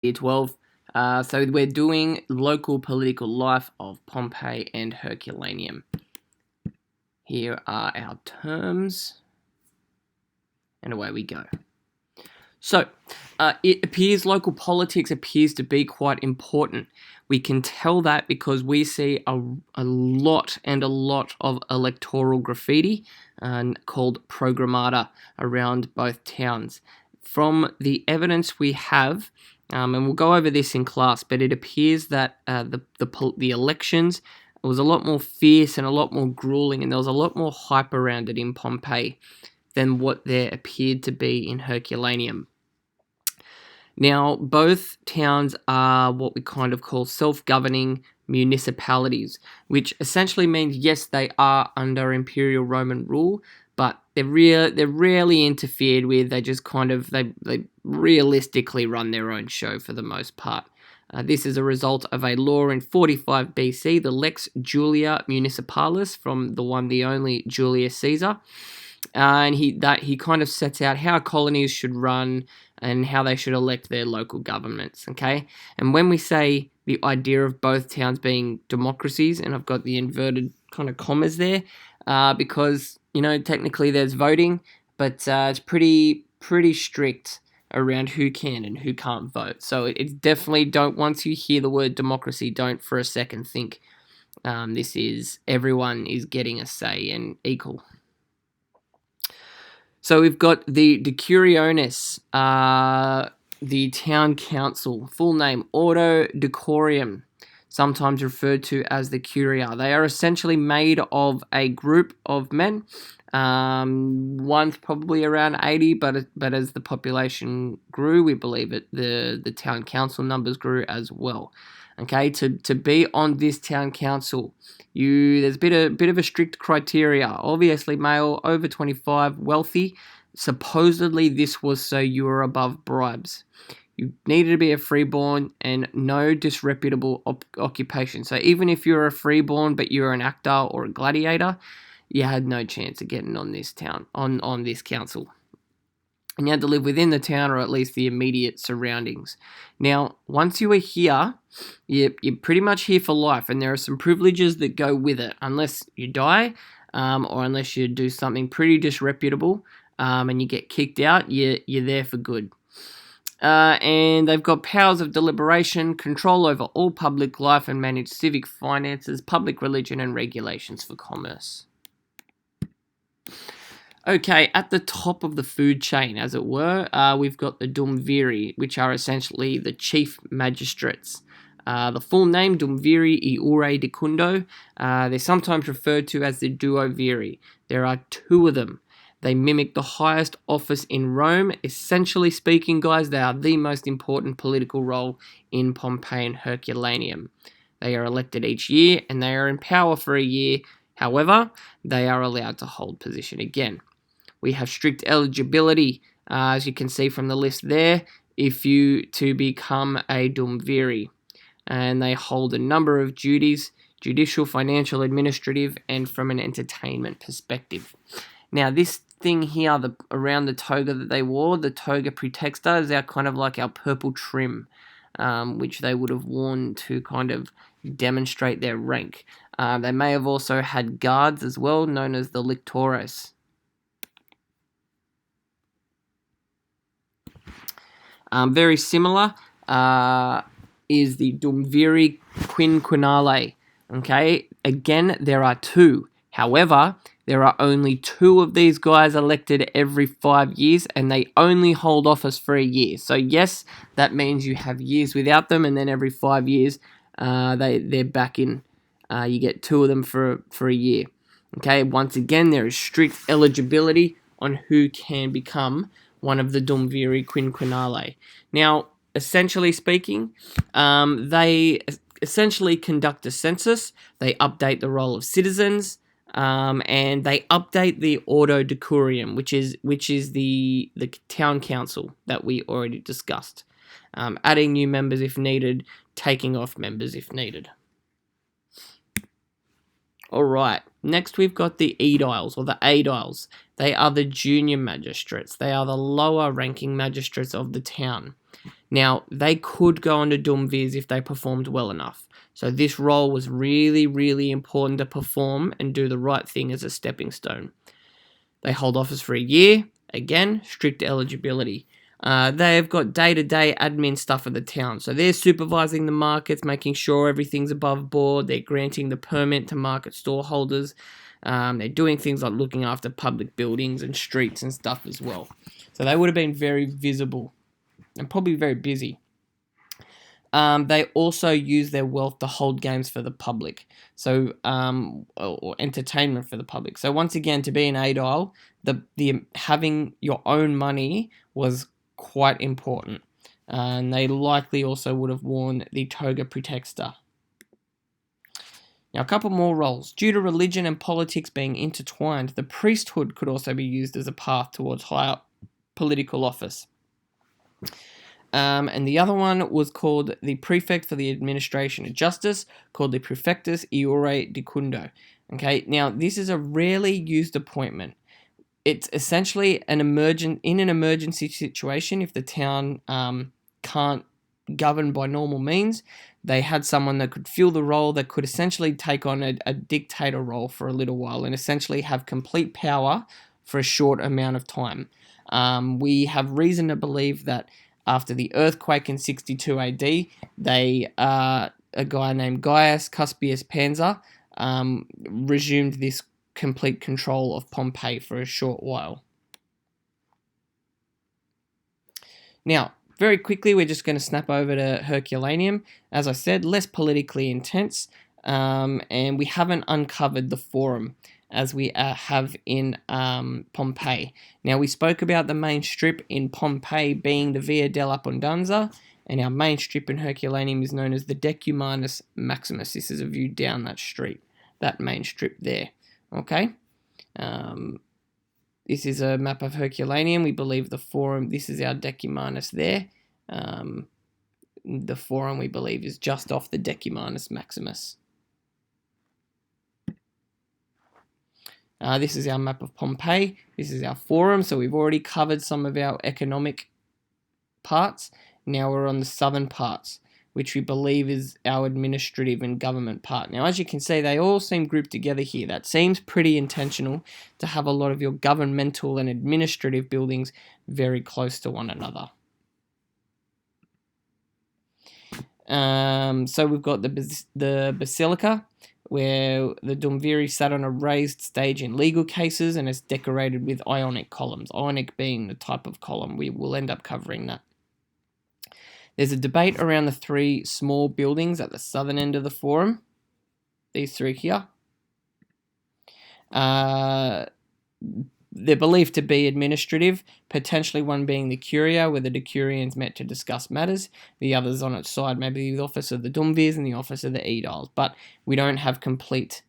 Year 12. So we're doing local political life of Pompeii and Herculaneum. Here are our terms, and away we go. So, it appears local politics appears to be quite important. We can tell that because we see a lot of electoral graffiti called programmata around both towns. From the evidence we have, and we'll go over this in class, but it appears that the elections was a lot more fierce and a lot more grueling, and there was a lot more hype around it in Pompeii than what there appeared to be in Herculaneum. Now, both towns are what we kind of call self-governing municipalities, which essentially means, yes, they are under Imperial Roman rule, but they're rarely interfered with. They just kind of, they realistically run their own show for the most part. This is a result of a law in 45 BC, the Lex Julia Municipalis, from the one, the only Julius Caesar. And he kind of sets out how colonies should run and how they should elect their local governments, okay? And when we say the idea of both towns being democracies, and I've got the inverted kind of commas there, because, you know, technically there's voting, but it's pretty strict around who can and who can't vote. So it's definitely, don't, once you hear the word democracy, don't for a second think this is everyone is getting a say and equal. So we've got the decuriones, the town council, full name Ordo Decorium, sometimes referred to as the curia. They are essentially made of a group of men. One's probably around 80, but as the population grew, we believe the town council numbers grew as well. Okay, to be on this town council, there's a bit of a strict criteria. Obviously, male, over 25, wealthy. Supposedly, this was so you were above bribes. You needed to be a freeborn and no disreputable occupation. So even if you're a freeborn but you're an actor or a gladiator, you had no chance of getting on this on this council. And you had to live within the town or at least the immediate surroundings. Now, once you are here, you're pretty much here for life, and there are some privileges that go with it, unless you die or unless you do something pretty disreputable and you get kicked out, you're there for good. And they've got powers of deliberation, control over all public life, and manage civic finances, public religion, and regulations for commerce. Okay, at the top of the food chain, as it were, we've got the Dumviri, which are essentially the chief magistrates. The full name, Dumviri Iure Decundo, they're sometimes referred to as the Duoviri. There are two of them. They mimic the highest office in Rome. Essentially speaking, guys, they are the most important political role in Pompeii and Herculaneum. They are elected each year, and they are in power for a year. However, they are allowed to hold position again. We have strict eligibility, as you can see from the list there, to become a Dumviri. And they hold a number of duties: judicial, financial, administrative, and from an entertainment perspective. Now, this thing here, around the toga that they wore, the toga praetexta, is kind of like our purple trim, which they would have worn to kind of demonstrate their rank. They may have also had guards as well, known as the lictores. Very similar is the Dumviri quinquennale. Okay, again, there are two. However, there are only two of these guys elected every 5 years, and they only hold office for a year. So yes, that means you have years without them, and then every 5 years, they're back in. You get two of them for a year. Okay, once again, there is strict eligibility on who can become one of the Dumviri quinquennale. Now, essentially speaking, they essentially conduct a census, they update the role of citizens, and they update the Ordo Decurium, which is the town council that we already discussed, adding new members if needed, taking off members if needed. All right, next we've got the aediles, or the aediles. They are the junior magistrates. They are the lower ranking magistrates of the town. Now, they could go on to Dumvirs if they performed well enough. So this role was really, really important to perform and do the right thing as a stepping stone. They hold office for a year. Again, strict eligibility. They've got day-to-day admin stuff of the town. So they're supervising the markets, making sure everything's above board. They're granting the permit to market storeholders. They're doing things like looking after public buildings and streets and stuff as well. So they would have been very visible and probably very busy. They also use their wealth to hold games for the public, so or entertainment for the public. So once again, to be an aedile, the having your own money was quite important, and they likely also would have worn the toga praetexta. Now, a couple more roles. Due to religion and politics being intertwined, the priesthood could also be used as a path towards higher political office. And the other one was called the prefect for the administration of justice, called the prefectus iure dicundo. Okay, now this is a rarely used appointment. It's essentially in an emergency situation. If the town can't govern by normal means, they had someone that could fill the role, that could essentially take on a dictator role for a little while and essentially have complete power for a short amount of time. We have reason to believe that after the earthquake in 62 AD, a guy named Gaius Cuspius Pansa resumed this complete control of Pompeii for a short while. Now, very quickly, we're just going to snap over to Herculaneum. As I said, less politically intense, and we haven't uncovered the forum as we have in Pompeii. Now, we spoke about the main strip in Pompeii being the Via dell'Abbondanza, and our main strip in Herculaneum is known as the Decumanus Maximus. This is a view down that street, that main strip there. Okay? This is a map of Herculaneum. We believe the forum, this is our Decumanus there. The forum, we believe, is just off the Decumanus Maximus. This is our map of Pompeii. This is our forum. So we've already covered some of our economic parts. Now we're on the southern parts, which we believe is our administrative and government part. Now, as you can see, they all seem grouped together here. That seems pretty intentional to have a lot of your governmental and administrative buildings very close to one another. So we've got the Basilica, where the Dumviri sat on a raised stage in legal cases and is decorated with Ionic columns. Ionic being the type of column. We will end up covering that. There's a debate around the three small buildings at the southern end of the forum. These three here. They're believed to be administrative, potentially one being the Curia, where the decurions met to discuss matters. The others on its side, maybe the office of the Dumvirs and the office of the Aediles. But we don't have complete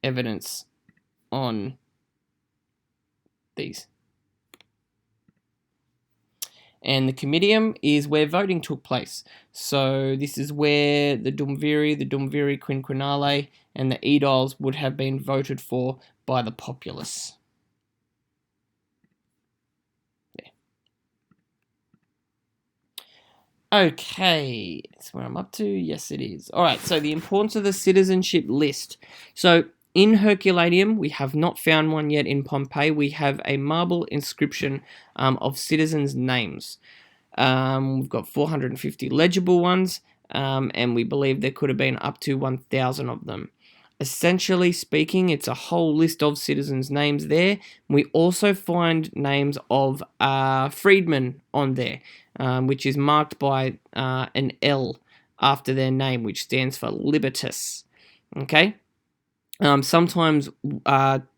evidence on these. And the Comitium is where voting took place. So this is where the Dumviri Quinquennale, and the Aediles would have been voted for by the populace. Okay, that's where I'm up to. Yes, it is. All right, so the importance of the citizenship list. So in Herculaneum, we have not found one yet in Pompeii. We have a marble inscription of citizens' names. We've got 450 legible ones, and we believe there could have been up to 1,000 of them. Essentially speaking, it's a whole list of citizens' names there. We also find names of freedmen on there, which is marked by an L after their name, which stands for Libertas. Okay? Sometimes,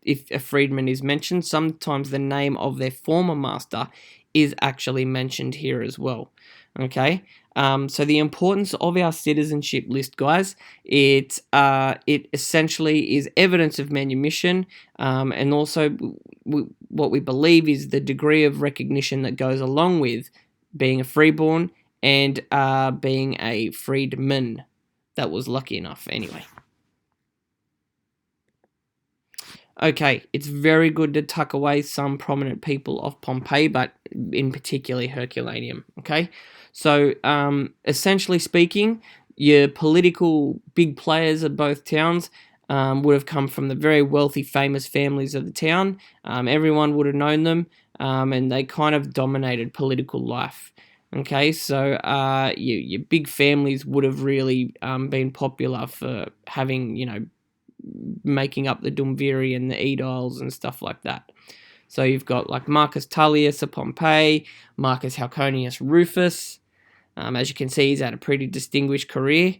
if a freedman is mentioned, sometimes the name of their former master is actually mentioned here as well. Okay? So the importance of our citizenship list, guys, it essentially is evidence of manumission, and also what we believe is the degree of recognition that goes along with being a freeborn and being a freedman that was lucky enough anyway. Okay, it's very good to tuck away some prominent people of Pompeii, but in particular Herculaneum. Okay, so essentially speaking, your political big players of both towns would have come from the very wealthy, famous families of the town. Everyone would have known them, and they kind of dominated political life. Okay, so your big families would have really been popular for having, making up the Duumviri and the Aediles and stuff like that. So you've got like Marcus Tullius of Pompeii, Marcus Halconius Rufus. As you can see, he's had a pretty distinguished career.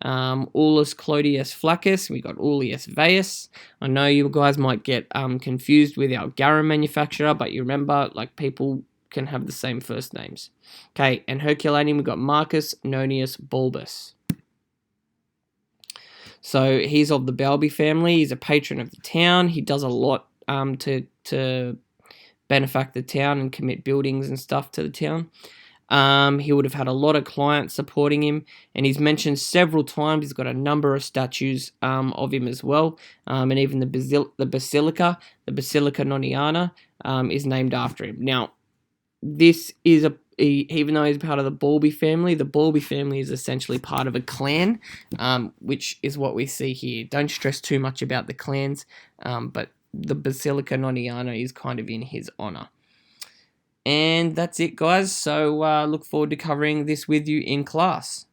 Aulus Clodius Flaccus. We got Aulus Veius. I know you guys might get confused with our garum manufacturer, but you remember, like, people can have the same first names. Okay, and Herculaneum, we got Marcus Nonius Bulbus. So he's of the Balbi family. He's a patron of the town. He does a lot to benefact the town and commit buildings and stuff to the town. He would have had a lot of clients supporting him, and he's mentioned several times. He's got a number of statues of him as well, and even the Basilica Noniana, is named after him. Now, this is even though he's part of the Balbi family is essentially part of a clan, which is what we see here. Don't stress too much about the clans, but the Basilica Noniana is kind of in his honor. And that's it, guys. So look forward to covering this with you in class.